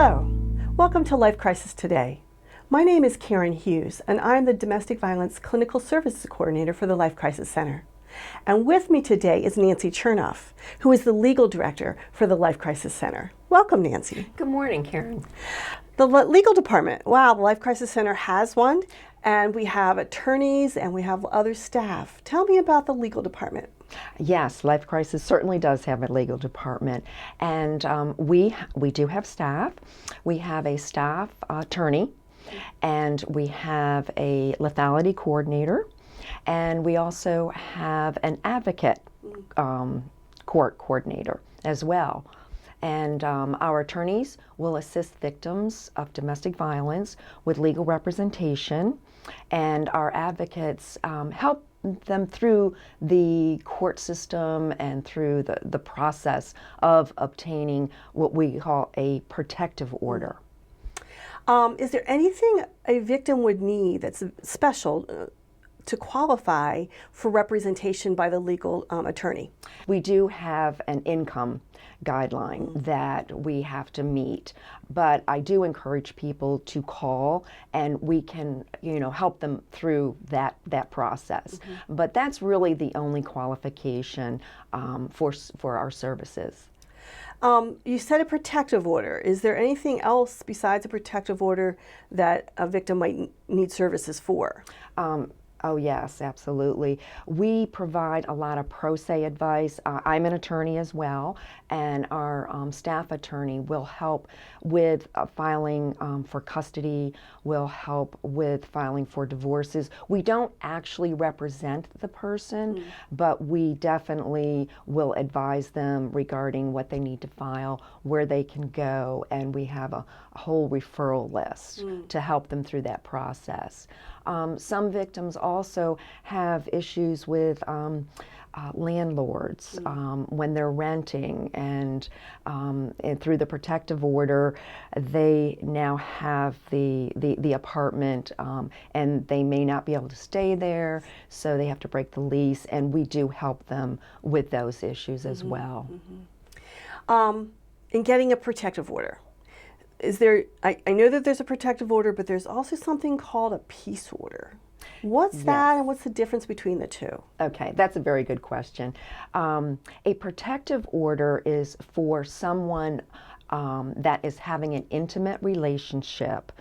Hello, welcome to Life Crisis Today. My name is Karen Hughes, and I'm the Domestic Violence Clinical Services Coordinator for the Life Crisis Center. And with me today is Nancy Chernoff, who is the Legal Director for the Life Crisis Center. Welcome, Nancy. Good morning, Karen. The Legal Department, wow, the Life Crisis Center has one, and we have attorneys and we have other staff. Tell me about the Legal Department. Yes, Life Crisis certainly does have a legal department, and we do have staff. We have a staff attorney, and we have a lethality coordinator, and we also have an advocate court coordinator as well. And our attorneys will assist victims of domestic violence with legal representation, and our advocates help them through the court system and through the process of obtaining what we call a protective order. Is there anything a victim would need that's special to qualify for representation by the legal attorney? We do have an income guideline that we have to meet, but I do encourage people to call, and we can, help them through that process. But that's really the only qualification for our services. You said a protective order. Is there anything else besides a protective order that a victim might need services for? Oh yes, absolutely. We provide a lot of pro se advice. I'm an attorney as well, and our staff attorney will help with filing for custody, will help with filing for divorces. We don't actually represent the person, but we definitely will advise them regarding what they need to file, where they can go, and we have a whole referral list to help them through that process. Some victims also have issues with landlords when they're renting, and through the protective order, they now have the apartment, and they may not be able to stay there, so they have to break the lease, and we do help them with those issues as well. In getting a protective order, is there? I know that there's a protective order, but there's also something called a peace order. What's that, and what's the difference between the two? Okay, that's a very good question. A protective order is for someone that is having an intimate relationship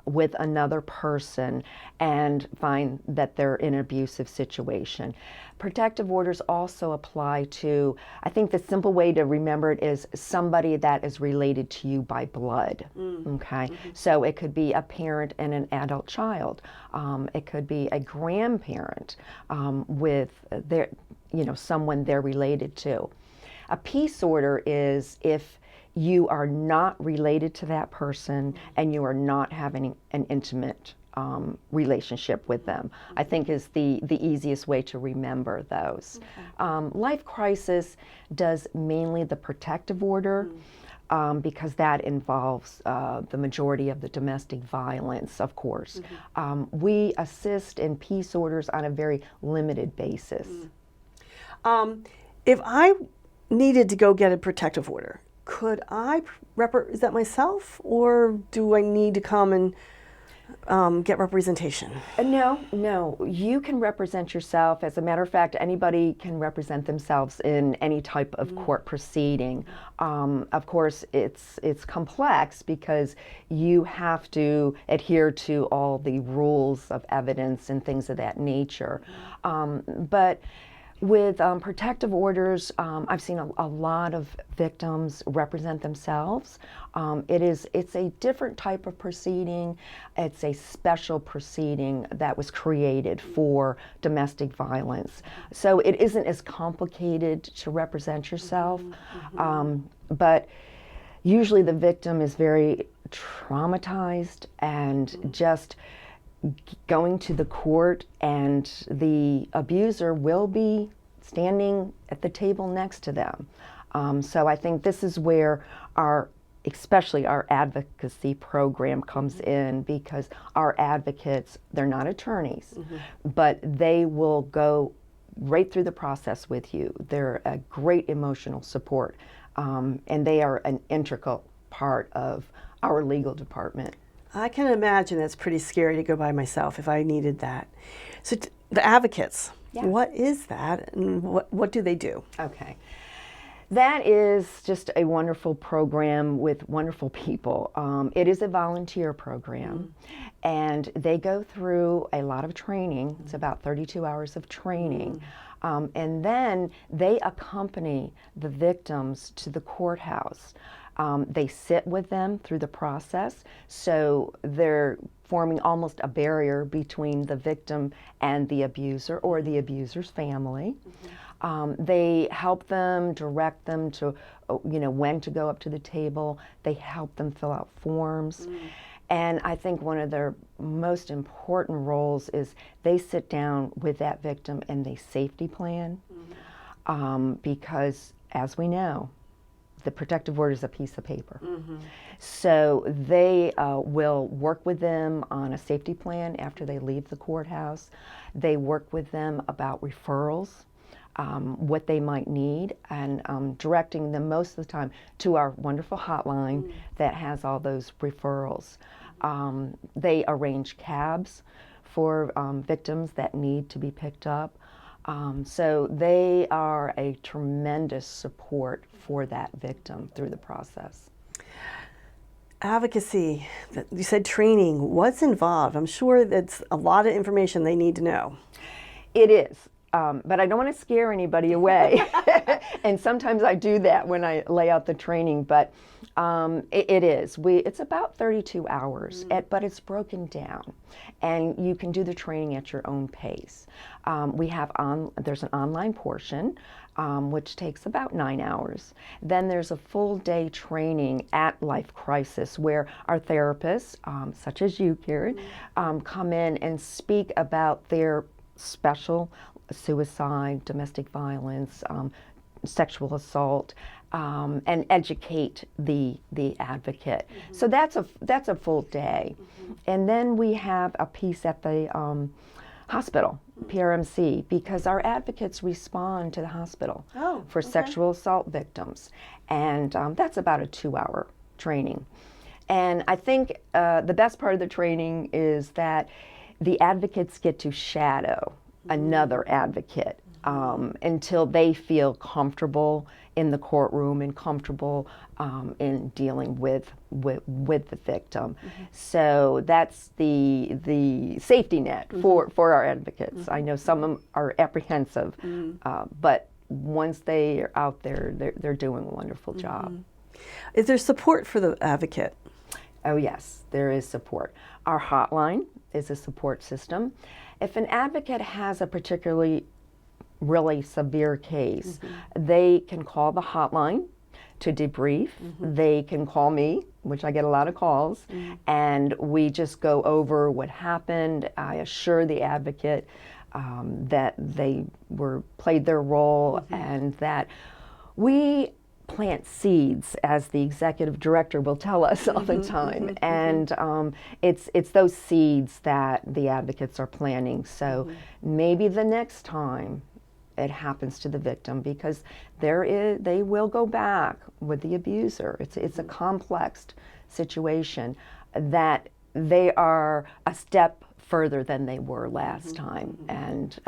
with another person and find that they're in an abusive situation. Protective orders also apply to, I think the simple way to remember it is somebody that is related to you by blood. Okay, so it could be a parent and an adult child. It could be a grandparent with their, someone they're related to. A peace order is if you are not related to that person and you are not having an intimate relationship with them, I think is the easiest way to remember those. Life Crisis does mainly the protective order because that involves the majority of the domestic violence, of course. We assist in peace orders on a very limited basis. If I needed to go get a protective order, could I represent myself, or do I need to come and get representation? No, you can represent yourself. As a matter of fact, anybody can represent themselves in any type of court proceeding. Of course, it's complex because you have to adhere to all the rules of evidence and things of that nature. But with protective orders, I've seen a lot of victims represent themselves. It's a different type of proceeding. It's a special proceeding that was created for domestic violence. So it isn't as complicated to represent yourself, but usually the victim is very traumatized and just going to the court, and the abuser will be standing at the table next to them. So I think this is where especially our advocacy program comes in, because our advocates, they're not attorneys, but they will go right through the process with you. They're a great emotional support, and they are an integral part of our legal department. I can imagine it's pretty scary to go by myself if I needed that. So the advocates, Yeah. what is that and what do they do? Okay. That is just a wonderful program with wonderful people. It is a volunteer program, and they go through a lot of training. It's about 32 hours of training. And then they accompany the victims to the courthouse. They sit with them through the process, so they're forming almost a barrier between the victim and the abuser or the abuser's family. They help them, direct them to, when to go up to the table. They help them fill out forms. And I think one of their most important roles is they sit down with that victim and they safety plan, because, as we know, the protective order is a piece of paper. So they will work with them on a safety plan after they leave the courthouse. They work with them about referrals, what they might need, and directing them most of the time to our wonderful hotline that has all those referrals. They arrange cabs for victims that need to be picked up. So they are a tremendous support for that victim through the process. Advocacy, you said training, what's involved? I'm sure that's a lot of information they need to know. It is. But I don't want to scare anybody away. And sometimes I do that when I lay out the training, but it is. It's about 32 hours, but it's broken down. And you can do the training at your own pace. There's an online portion, which takes about 9 hours. Then there's a full day training at Life Crisis where our therapists, such as you, Karen, come in and speak about their special suicide, domestic violence, sexual assault, and educate the advocate. So that's a full day. And then we have a piece at the hospital, PRMC, because our advocates respond to the hospital for sexual assault victims. And that's about a 2-hour training. And I think the best part of the training is that the advocates get to shadow another advocate until they feel comfortable in the courtroom and comfortable in dealing with the victim. So that's the safety net for our advocates. I know some of them are apprehensive, but once they are out there, they're doing a wonderful job. Is there support for the advocate? Oh yes, there is support. Our hotline is a support system. If an advocate has a particularly really severe case, they can call the hotline to debrief. They can call me, which I get a lot of calls, and we just go over what happened. I assure the advocate that they played their role and that we plant seeds, as the executive director will tell us all the time, and it's those seeds that the advocates are planting. So maybe the next time it happens to the victim, because they will go back with the abuser. It's a complex situation, that they are a step further than they were last time and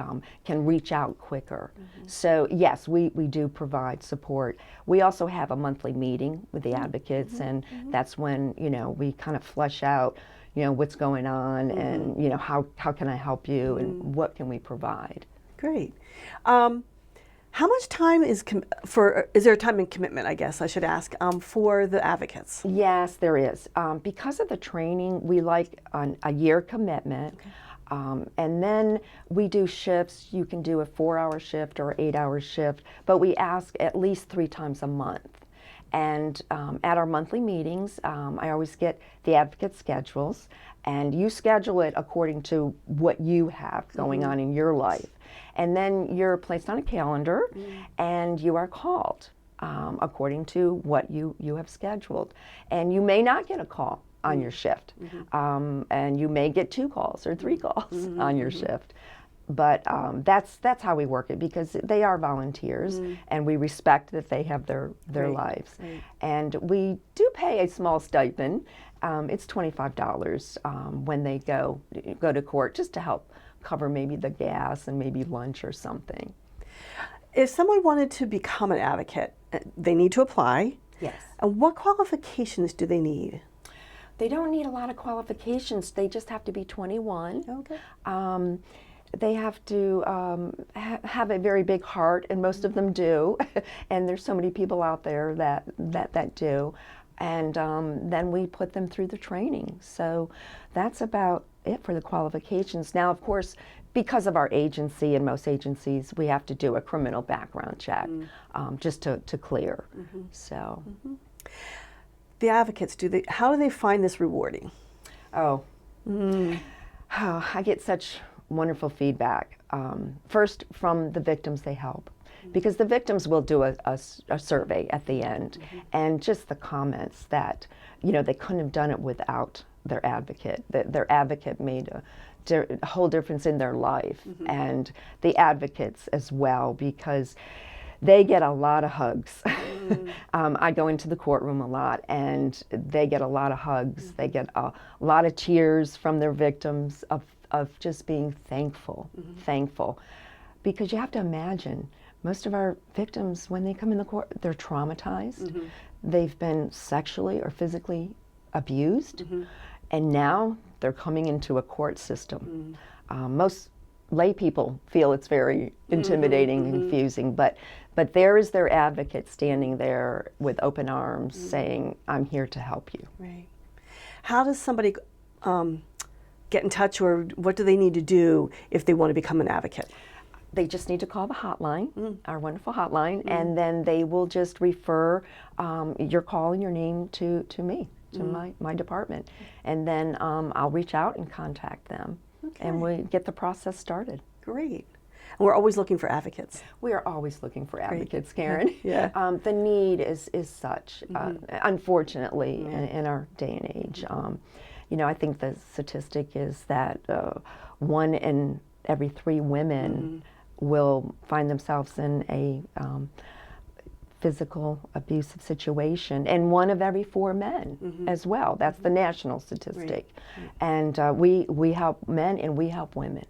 can reach out quicker. So yes, we do provide support. We also have a monthly meeting with the advocates, and that's when we kind of flesh out what's going on and how can I help you and what can we provide. Great. How much time is there a time and commitment, I guess I should ask, for the advocates? Yes, there is. Because of the training, we like a year commitment. And then we do shifts. You can do a 4-hour shift or 8-hour shift, but we ask at least 3 times a month. And at our monthly meetings, I always get the advocate schedules, and you schedule it according to what you have going on in your life. And then you're placed on a calendar and you are called according to what you have scheduled. And you may not get a call on your shift. And you may get 2 calls or 3 calls on your shift. But that's how we work it, because they are volunteers, and we respect that they have their Right, lives. right. And we do pay a small stipend. It's $25 when they go to court, just to help cover maybe the gas and maybe lunch or something. If someone wanted to become an advocate, they need to apply. Yes. And what qualifications do they need? They don't need a lot of qualifications. They just have to be 21. Okay. They have to have a very big heart, and most of them do. And there's so many people out there that do. And then we put them through the training. So that's about it for the qualifications. Now, of course, because of our agency and most agencies, we have to do a criminal background check just to clear. So. The advocates, how do they find this rewarding? Oh, I get such wonderful feedback. First, from the victims they help, because the victims will do a survey at the end, and just the comments that, they couldn't have done it without their advocate. Their advocate made a whole difference in their life, and the advocates as well, because they get a lot of hugs. I go into the courtroom a lot, and they get a lot of hugs. They get a lot of cheers from their victims of just being thankful, because you have to imagine, most of our victims, when they come in the court, they're traumatized. They've been sexually or physically abused, and now they're coming into a court system. Most lay people feel it's very intimidating and confusing, but there is their advocate standing there with open arms saying, I'm here to help you. Right. How does somebody get in touch, or what do they need to do if they want to become an advocate? They just need to call the hotline, our wonderful hotline, and then they will just refer your call and your name to me, to my department. And then I'll reach out and contact them. Okay. And we get the process started. Great. And we're always looking for advocates. We are always looking for advocates, Karen. Yeah. The need is such, unfortunately, in our day and age. I think the statistic is that 1 in every 3 women will find themselves in a physical abusive situation, and 1 of every 4 men as well. That's the national statistic. And we help men and we help women.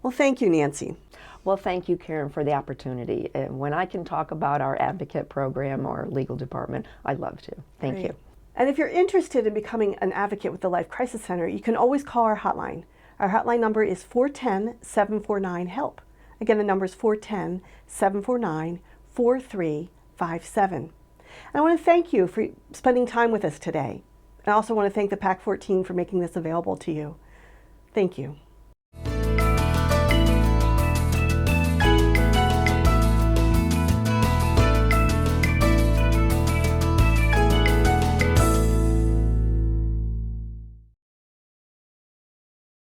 Well, thank you, Nancy. Well, thank you, Karen, for the opportunity. And when I can talk about our advocate program or legal department, I love to. Thank you. And if you're interested in becoming an advocate with the Life Crisis Center, you can always call our hotline. Our hotline number is 410-749-HELP. Again, the number is 410-749-4357. And I want to thank you for spending time with us today. I also want to thank the PAC 14 for making this available to you. Thank you.